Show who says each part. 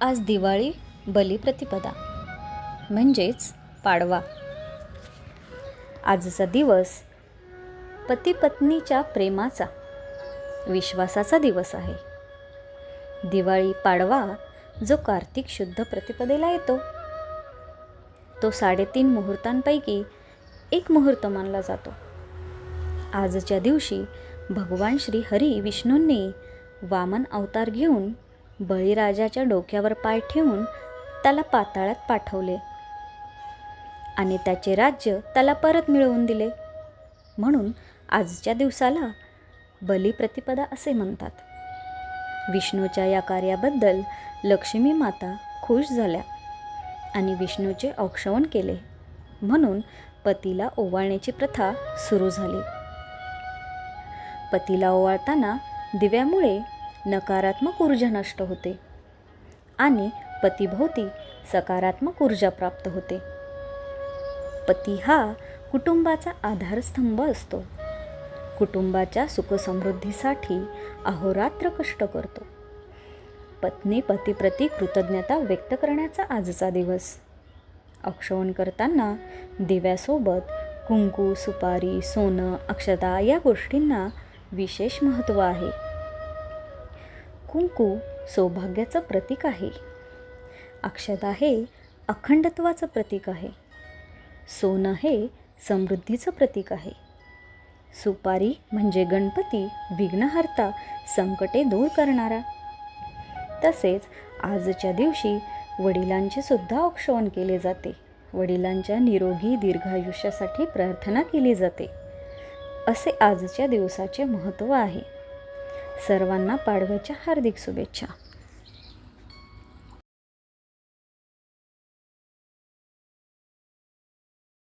Speaker 1: आज दिवाळी बलिप्रतिपदा म्हणजेच पाडवा. आजचा दिवस पती पत्नीच्या प्रेमाचा, विश्वासाचा दिवस आहे. दिवाळी पाडवा जो कार्तिक शुद्ध प्रतिपदेला येतो तो 3.5 मुहूर्तांपैकी एक मुहूर्त मानला जातो. आजच्या दिवशी भगवान श्री हरी विष्णूंनी वामन अवतार घेऊन बळीराजाच्या डोक्यावर पाय ठेवून त्याला पाताळात पाठवले आणि त्याचे राज्य त्याला परत मिळवून दिले. म्हणून आजच्या दिवसाला बलिप्रतिपदा असे म्हणतात. विष्णूच्या या कार्याबद्दल लक्ष्मी माता खुश झाल्या आणि विष्णूचे औक्षवण केले. म्हणून पतीला ओवाळण्याची प्रथा सुरू झाली. पतीला ओवाळताना दिव्यामुळे नकारात्मक ऊर्जा नष्ट होते आणि पतीभोवती सकारात्मक ऊर्जा प्राप्त होते. पती हा कुटुंबाचा आधारस्तंभ असतो. कुटुंबाच्या सुखसमृद्धीसाठी अहोरात्र कष्ट करतो. पत्नी पतीप्रती कृतज्ञता व्यक्त करण्याचा आजचा दिवस. औक्षवण करताना दिव्यासोबत कुंकू, सुपारी, सोनं, अक्षता या गोष्टींना विशेष महत्त्व आहे. कुंकू सौभाग्याचं प्रतीक आहे. अक्षता हे अखंडत्वाचं प्रतीक आहे. सोनं हे समृद्धीचं प्रतीक आहे. सुपारी म्हणजे गणपती, विघ्नहर्ता, संकटे दूर करणारा. तसेच आजच्या दिवशी वडिलांचे सुद्धा औक्षवण केले जाते. वडिलांच्या निरोगी दीर्घायुष्यासाठी प्रार्थना केली जाते. असे आजच्या दिवसाचे महत्त्व आहे. सर्वांना पाडव्याच्या हार्दिक शुभेच्छा.